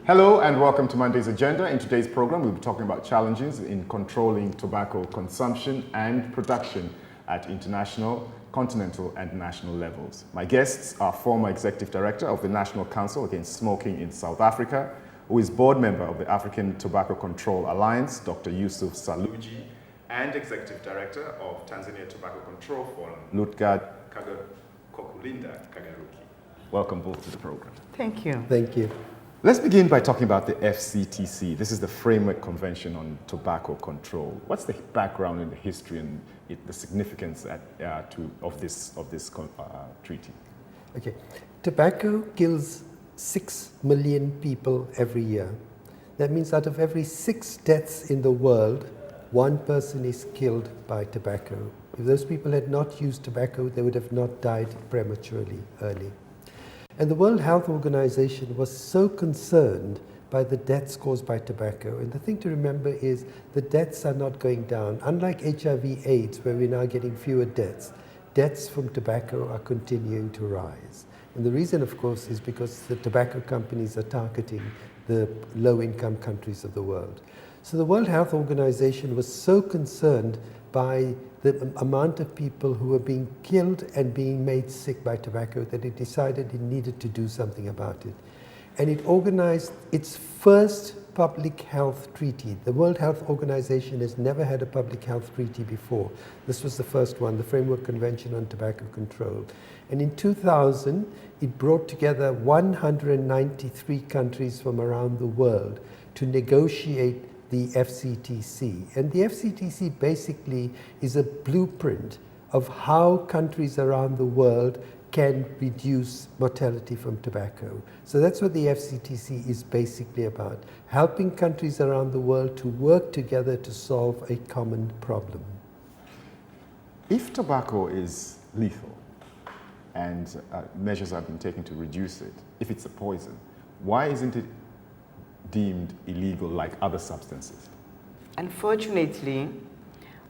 Hello and welcome to Monday's Agenda. In today's program, we'll be talking about challenges in controlling tobacco consumption and production at international, continental and national levels. My guests are former Executive Director of the National Council Against Smoking in South Africa, who is board member of the African Tobacco Control Alliance, Dr. Yusuf Saluji, and Executive Director of Tanzania Tobacco Control Forum, Lutgard Kokulinda Kagaruki. Welcome both to the program. Thank you. Thank you. Let's begin by talking about the FCTC. This is the Framework Convention on Tobacco Control. What's the background and the history and the significance of this treaty? Okay. Tobacco kills 6 million people every year. That means out of every 6 deaths in the world, 1 person is killed by tobacco. If those people had not used tobacco, they would have not died prematurely early. And the World Health Organization was so concerned by the deaths caused by tobacco. And the thing to remember is the deaths are not going down. Unlike HIV/AIDS, where we're now getting fewer deaths, deaths from tobacco are continuing to rise. And the reason, of course, is because the tobacco companies are targeting the low-income countries of the world. So the World Health Organization was so concerned by the amount of people who were being killed and being made sick by tobacco that it decided it needed to do something about it. And it organized its first public health treaty. The World Health Organization has never had a public health treaty before. This was the first one, the Framework Convention on Tobacco Control. And in 2000, it brought together 193 countries from around the world to negotiate the FCTC. And the FCTC basically is a blueprint of how countries around the world can reduce mortality from tobacco. So that's what the FCTC is basically about, helping countries around the world to work together to solve a common problem. If tobacco is lethal and measures have been taken to reduce it, if it's a poison, why isn't it deemed illegal like other substances? Unfortunately,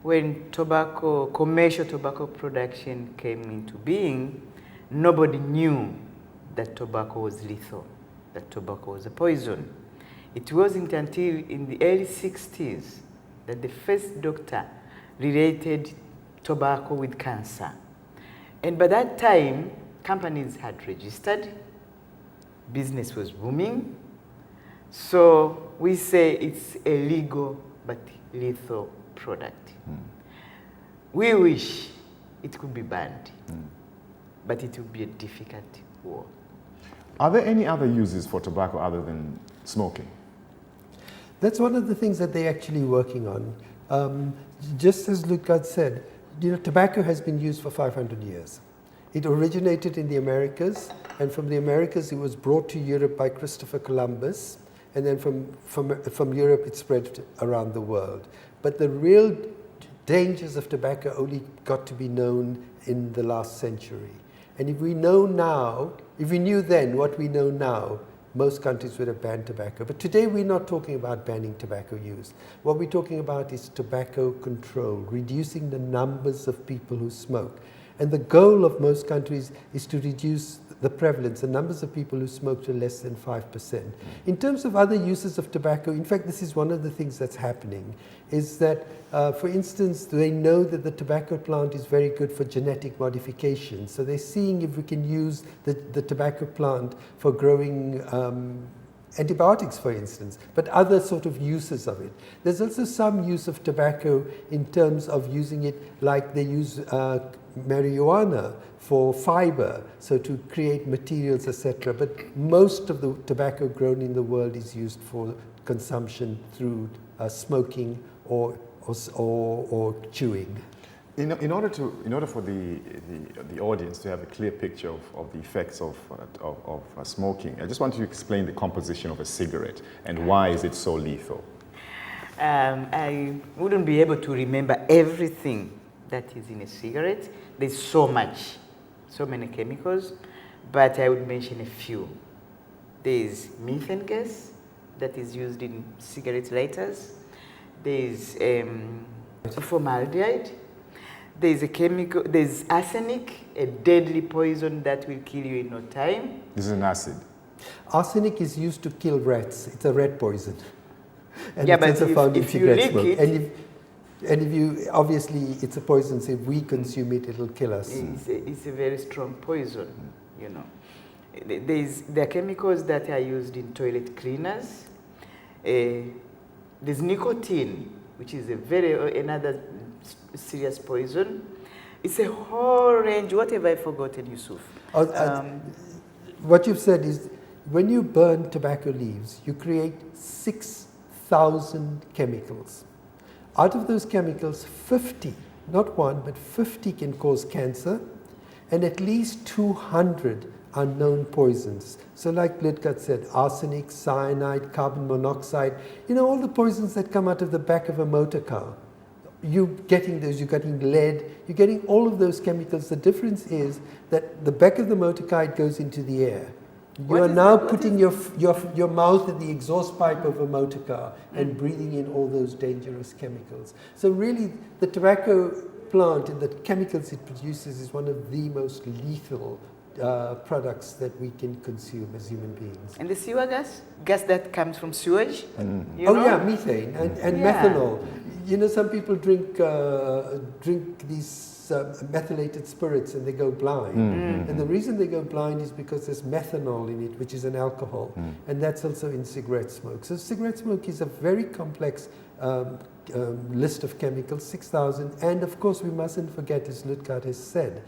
when commercial tobacco production came into being, nobody knew that tobacco was lethal, that tobacco was a poison. It wasn't until in the early 60s that the first doctor related tobacco with cancer. And by that time, companies had registered, business was booming. So we say it's a legal but lethal product. We wish it could be banned, but it would be a difficult war. Are there any other uses for tobacco other than smoking? That's one of the things that they're actually working on. Just as Lutgard said, tobacco has been used for 500 years. It originated in the Americas, and from the Americas it was brought to Europe by Christopher Columbus. And then from Europe, it spread around the world. But the real dangers of tobacco only got to be known in the last century. And if we know now, if we knew then what we know now, most countries would have banned tobacco. But today we're not talking about banning tobacco use. What we're talking about is tobacco control, reducing the numbers of people who smoke. And the goal of most countries is to reduce the prevalence, the numbers of people who smoke to less than 5%. In terms of other uses of tobacco, in fact, this is one of the things that's happening, is that, for instance, they know that the tobacco plant is very good for genetic modification. So they're seeing if we can use the tobacco plant for growing antibiotics, for instance, but other sort of uses of it. There's also some use of tobacco in terms of using it like they use marijuana for fiber, so to create materials, etc. But most of the tobacco grown in the world is used for consumption through smoking or chewing. In order for the audience to have a clear picture of the effects of smoking, I just want you to explain the composition of a cigarette and why is it so lethal? I wouldn't be able to remember everything that is in a cigarette. There's so much, so many chemicals, but I would mention a few. There's methane gas that is used in cigarette lighters. There's formaldehyde. There's a chemical, there's arsenic, a deadly poison that will kill you in no time. This is an acid. Arsenic is used to kill rats. It's a rat poison. And Yeah, it's but also found in if you cigarette lick smoke. it, And if you, obviously, it's a poison, so if we consume it, it'll kill us. it's a very strong poison, you know. There are chemicals that are used in toilet cleaners. There's nicotine, which is another serious poison. It's a whole range. What have I forgotten, Yusuf? What you've said is, when you burn tobacco leaves, you create 6,000 chemicals. Out of those chemicals, 50, not one, but 50 can cause cancer, and at least 200 are known poisons. So like Lidgat said, arsenic, cyanide, carbon monoxide, you know, all the poisons that come out of the back of a motor car. You're getting those, you're getting lead, you're getting all of those chemicals. The difference is that the back of the motor car, it goes into the air. You are now putting your mouth in the exhaust pipe of a motor car and breathing in all those dangerous chemicals. So really, the tobacco plant and the chemicals it produces is one of the most lethal products that we can consume as human beings. And the sewer gas? Gas that comes from sewage? You know? Yeah, methane and methanol. You know, some people drink these methylated spirits and they go blind. And the reason they go blind is because there's methanol in it, which is an alcohol. And that's also in cigarette smoke. So cigarette smoke is a very complex list of chemicals, 6,000. And of course, we mustn't forget, as Ludgard has said,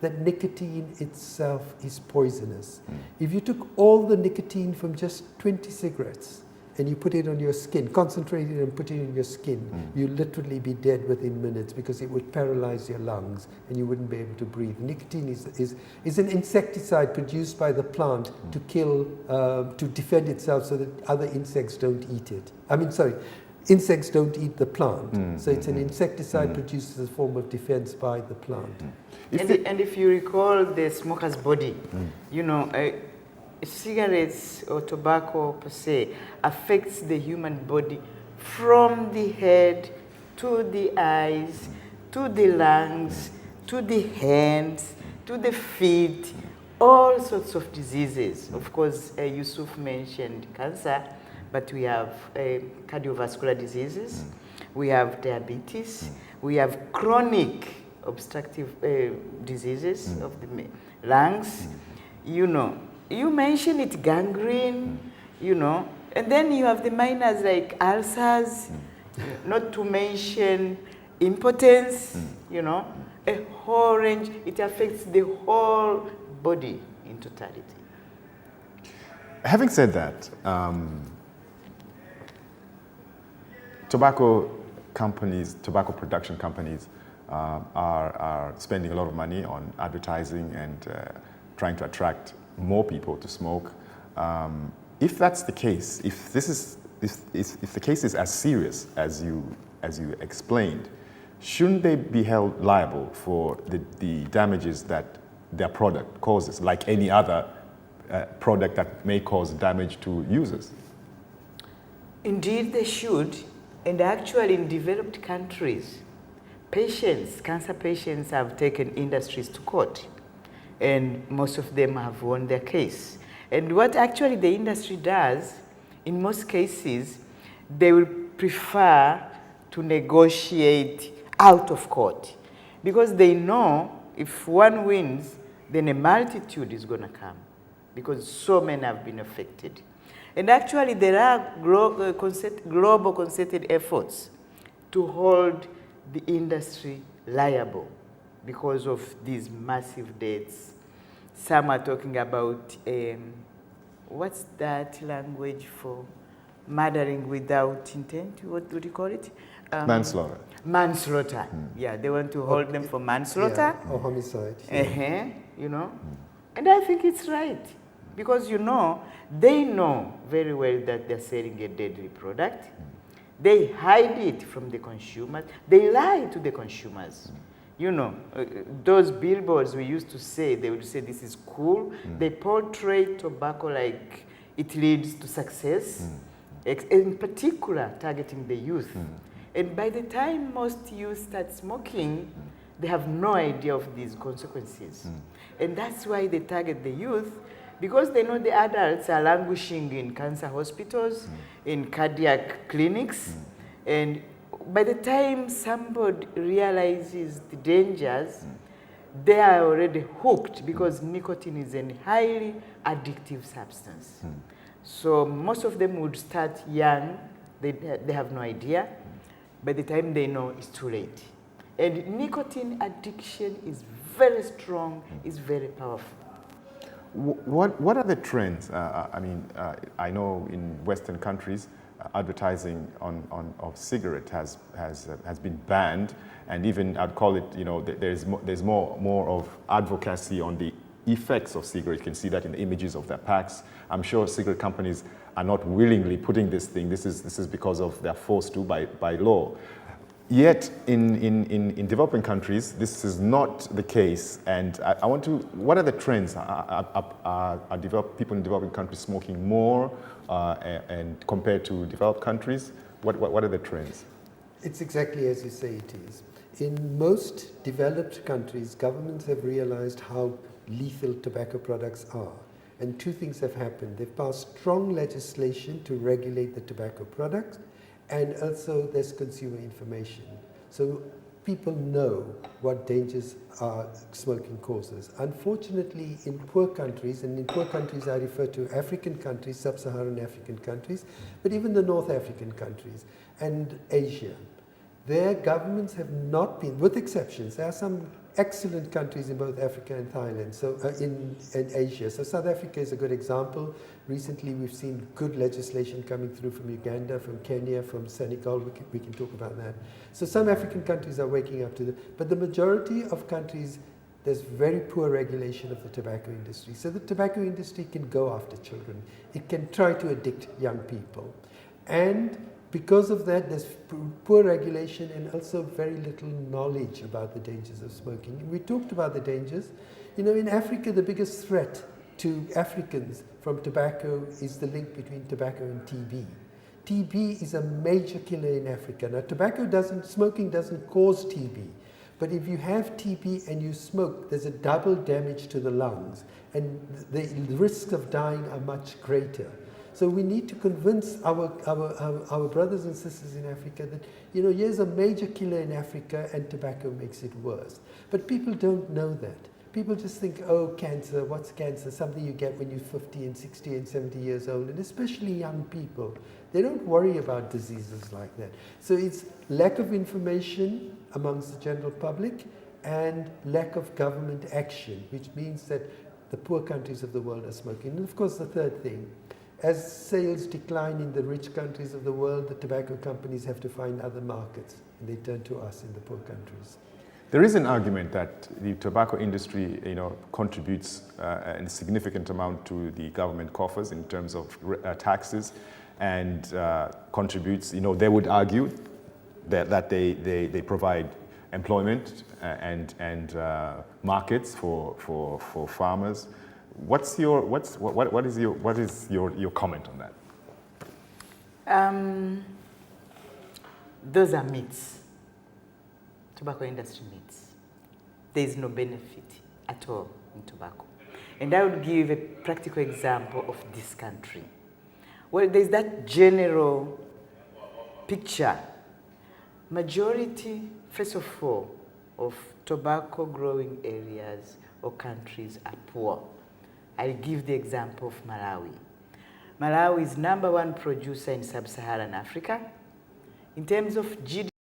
that nicotine itself is poisonous. If you took all the nicotine from just 20 cigarettes and you put it on your skin, concentrate it and put it in your skin, you'll literally be dead within minutes because it would paralyze your lungs and you wouldn't be able to breathe. Nicotine is an insecticide produced by the plant to kill, to defend itself so that other insects don't eat it. Insects don't eat the plant. So it's an insecticide produced as a form of defense by the plant. And if you recall the smoker's body, you know, cigarettes or tobacco per se affects the human body from the head to the eyes, to the lungs, to the hands, to the feet, all sorts of diseases. Of course, Yusuf mentioned cancer, but we have cardiovascular diseases, we have diabetes, we have chronic obstructive diseases of the lungs, you know. You mentioned it, gangrene, you know, and then you have the minors like ulcers, not to mention impotence, you know, a whole range. It affects the whole body in totality. Having said that, tobacco companies, tobacco production companies are spending a lot of money on advertising and trying to attract more people to smoke. If that's the case, if the case is as serious as you explained, shouldn't they be held liable for the damages that their product causes, like any other product that may cause damage to users? Indeed, they should. And actually, in developed countries, cancer patients have taken industries to court. And most of them have won their case. And what actually the industry does, in most cases, they will prefer to negotiate out of court because they know if one wins, then a multitude is going to come because so many have been affected. And actually, there are global concerted efforts to hold the industry liable because of these massive deaths. Some are talking about, what's that language for murdering without intent? What would you call it? Manslaughter. Manslaughter. Yeah, they want to hold them for manslaughter. Yeah, or homicide. You know. And I think it's right. Because, you know, they know very well that they're selling a deadly product. They hide it from the consumers. They lie to the consumers. You know, those billboards we used to say, they would say this is cool. They portray tobacco like it leads to success, in particular targeting the youth. And by the time most youth start smoking, they have no idea of these consequences. And that's why they target the youth because they know the adults are languishing in cancer hospitals, in cardiac clinics, and by the time somebody realizes the dangers, they are already hooked because nicotine is a highly addictive substance. So most of them would start young, they have no idea. By the time they know, it's too late. And nicotine addiction is very strong, is very powerful. What are the trends? I know in Western countries, advertising of cigarette has been banned, and even I'd call it, there's more of advocacy on the effects of cigarette. You can see that in the images of their packs. I'm sure cigarette companies are not willingly putting this thing. This is because of they're forced to by law. Yet in developing countries, this is not the case. And I want to, what are the trends? Are people in developing countries smoking more and compared to developed countries? What are the trends? It's exactly as you say it is. In most developed countries, governments have realized how lethal tobacco products are. And two things have happened. They've passed strong legislation to regulate the tobacco products, and also there's consumer information. So people know what dangers smoking causes. Unfortunately, in poor countries, and in poor countries I refer to African countries, sub-Saharan African countries, but even the North African countries and Asia, their governments have not been, with exceptions, there are some excellent countries in both Africa and Thailand, so in Asia. So South Africa is a good example. Recently we've seen good legislation coming through from Uganda, from Kenya, from Senegal. We can talk about that. So some African countries are waking up to but the majority of countries, there's very poor regulation of the tobacco industry. So the tobacco industry can go after children. It can try to addict young people. And because of that, there's poor regulation and also very little knowledge about the dangers of smoking. And we talked about the dangers. In Africa, the biggest threat to Africans from tobacco is the link between tobacco and TB. TB is a major killer in Africa. Now, smoking doesn't cause TB. But if you have TB and you smoke, there's a double damage to the lungs. And the risks of dying are much greater. So we need to convince our brothers and sisters in Africa that, here's a major killer in Africa and tobacco makes it worse. But people don't know that. People just think, oh, cancer, what's cancer? Something you get when you're 50 and 60 and 70 years old, and especially young people. They don't worry about diseases like that. So it's lack of information amongst the general public and lack of government action, which means that the poor countries of the world are smoking. And of course, the third thing, as sales decline in the rich countries of the world, the tobacco companies have to find other markets, and they turn to us in the poor countries. There is an argument that the tobacco industry, contributes a significant amount to the government coffers in terms of taxes, and contributes. They would argue that they provide employment and markets for farmers. What is your comment on that? Those are myths. Tobacco industry myths. There is no benefit at all in tobacco. And I would give a practical example of this country. Well, there's that general picture. Majority, first of all, of tobacco growing areas or countries are poor. I'll give the example of Malawi. Malawi is #1 producer in sub-Saharan Africa. In terms of GDP,